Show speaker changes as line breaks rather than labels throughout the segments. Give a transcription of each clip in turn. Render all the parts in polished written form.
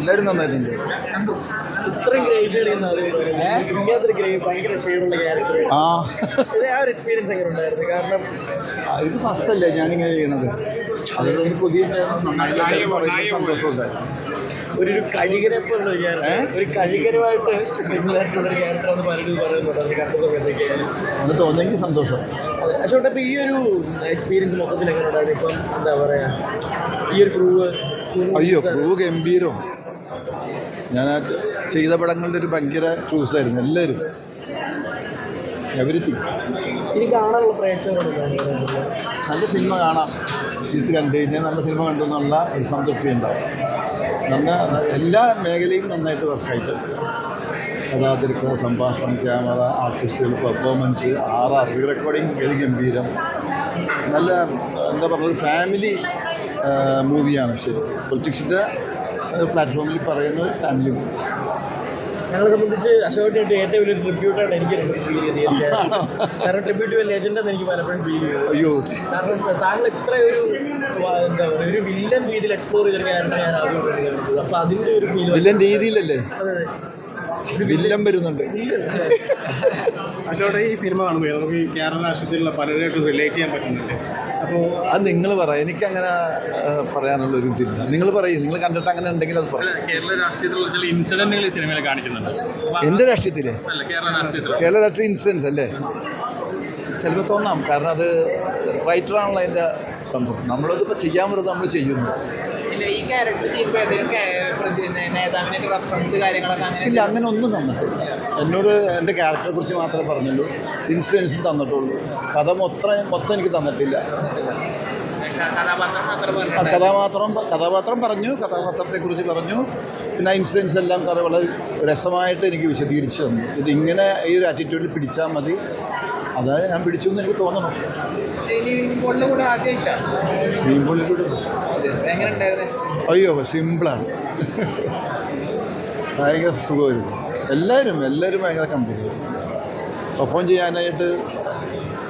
എല്ലാവരും നന്നായിട്ടുണ്ട്.
ഇത്രയും ഭയങ്കര ഷെയ്ഡുള്ള ക്യാരക്ടർ ആ ഒരു എക്സ്പീരിയൻസ് എങ്ങനെ ഉണ്ടായിരുന്നു? കാരണം
ഇത് ഫസ്റ്റ് അല്ലേ ഞാനിങ്ങനെ ചെയ്യണത്. അതൊരു പുതിയ സന്തോഷമുണ്ടായിരുന്നു.
ഒരു കഴുകരപ്പുള്ള ഒരു കഴുകരമായിട്ട് സിമിലായിട്ടുള്ള ക്യാരക്ടറാണ് പലരും പറയുന്നുണ്ട്. കണ്ട സമയത്തൊക്കെയാണ്
അത് തോന്നിയെങ്കിൽ സന്തോഷം.
അശോട്ട് ഇപ്പം ഈ ഒരു എക്സ്പീരിയൻസ് മൊത്തത്തിൽ എങ്ങനെ ഉണ്ടായിരുന്നു? ഇപ്പം എന്താ പറയുക, ഈ ഒരു ക്രൂവ്
ക്രൂ ഗംഭീരം. ഞാൻ ചെയ്ത പടങ്ങളുടെ ഒരു ഭയങ്കര ക്രൂസായിരുന്നു എല്ലാവരും. എവരിത്തിങ്.
ഇനി കാണാനുള്ള പ്രേക്ഷകരോട്
നല്ല സിനിമ കാണാം. ഇത് കണ്ടു കഴിഞ്ഞാൽ നല്ല സിനിമ കണ്ടെന്നുള്ള ഒരു സംതൃപ്തി ഉണ്ടാവും. എല്ലാ മേഖലയും നന്നായിട്ട് വർക്കായിട്ട് കഥാതിരക്കഥ, സംഭാഷണം, ക്യാമറ, ആർട്ടിസ്റ്റുകൾ, പെർഫോമൻസ്, റീ റെക്കോർഡിങ് ഗംഭീരം. നല്ല എന്താ പറയുക, ഒരു ഫാമിലി മൂവിയാണ്. ശരി, പൊളിറ്റിക്സിൻ്റെ പ്ലാറ്റ്ഫോമിൽ പറയുന്ന ഒരു ഫാമിലി മൂവി.
ഞങ്ങളെ സംബന്ധിച്ച് അശോകനായിട്ട് ഏറ്റവും വലിയ ട്രിബ്യൂട്ടാണ് എനിക്ക് ഫീൽ ചെയ്തത്. കാരണം ട്രിബ്യൂട്ട് ലെജൻഡ് എന്ന് എനിക്ക് പലപ്പോഴും ഫീൽ ചെയ്തു.
അയ്യോ,
കാരണം താങ്കൾ ഇത്ര ഒരു എന്താ പറയുക, ഒരു വില്ലൻ രീതിയിൽ എക്സ്പ്ലോർ ചെയ്തൊരു ക്യാരക്ടർ ഞാൻ ആദ്യം. അപ്പോൾ അതിൻ്റെ ഒരു ഫീൽ
വില്ലൻ രീതിയിലല്ലേ വില്ലൻ വരുന്നുണ്ട്.
അശോകയുടെ ഈ സിനിമ കാണുമ്പോൾ നമുക്ക് ഈ കേരള രാഷ്ട്രീയത്തിലുള്ള പലരായിട്ട് റിലേറ്റ് ചെയ്യാൻ പറ്റുന്നുണ്ട്. അപ്പോൾ
അത് നിങ്ങൾ പറ, എനിക്കങ്ങനെ പറയാനുള്ളൊരു ഇതില്ല. നിങ്ങൾ പറയും, നിങ്ങൾ കണ്ടിട്ട് അങ്ങനെ ഉണ്ടെങ്കിൽ അത് പറയും.
കേരള രാഷ്ട്രീയത്തിലുള്ള ചില ഇൻസിഡന്റുകൾ ഈ സിനിമയിൽ കാണിക്കുന്നുണ്ട്.
എൻ്റെ രാഷ്ട്രീയത്തിലെ കേരള രാഷ്ട്രീയ ഇൻസിഡൻസ് അല്ലേ? ചിലപ്പോൾ തോന്നാം, കാരണം അത് റൈറ്ററാണല്ലോ അതിൻ്റെ സംഭവം. നമ്മളതിപ്പോൾ ചെയ്യാൻ പറ്റുന്നത് നമ്മൾ ചെയ്യുന്നു.
ഈ ക്യാരക്ടർ നേതാവിൻ്റെ റെഫറൻസ് കാര്യങ്ങളൊക്കെ അങ്ങനെ
ഇല്ല, അങ്ങനെ ഒന്നും തന്നിട്ടില്ല. എന്നോട് എൻ്റെ ക്യാരക്ടറെ കുറിച്ച് മാത്രമേ പറഞ്ഞുള്ളൂ, ഇൻസിഡൻസും തന്നിട്ടുള്ളൂ. കഥ മൊത്തം എനിക്ക് തന്നിട്ടില്ല. കഥാപാത്രം പറഞ്ഞു, കഥാപാത്രത്തെക്കുറിച്ച് പറഞ്ഞു. പിന്നെ ഇൻസിഡൻസ് എല്ലാം വളരെ രസമായിട്ട് എനിക്ക് വിശദീകരിച്ച് തന്നു. ഇതിങ്ങനെ ഈ ഒരു ആറ്റിറ്റ്യൂഡിൽ പിടിച്ചാൽ മതി, അതായത് ഞാൻ പിടിച്ചു എന്ന് എനിക്ക് തോന്നണം. അയ്യോ, സിമ്പിളാണ്. ഭയങ്കര സുഖമായിരുന്നു. എല്ലാവരും ഭയങ്കര കമ്പനിയായിരുന്നു. പെർഫോം ചെയ്യാനായിട്ട്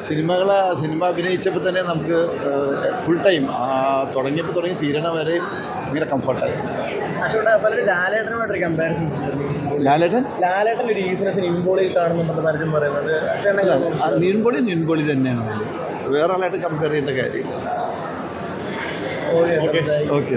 സിനിമ അഭിനയിച്ചപ്പോൾ തന്നെ നമുക്ക് ഫുൾ ടൈം തുടങ്ങിയപ്പോൾ തുടങ്ങി തീരണ വരെ ഭയങ്കര കംഫർട്ടായിരുന്നു. ലാലേട്ടൻ
ഒരു ഈസിനെസ് നിവിൻപോളിയിൽ കാണുന്നുണ്ടെന്ന് പലരും പറയുന്നത്.
നിവിൻപോളി തന്നെയാണ് അതിൽ. വേറെ ആളായിട്ട് കമ്പയർ ചെയ്യേണ്ട കാര്യമില്ല.
ഓക്കെ.
ഓക്കെ.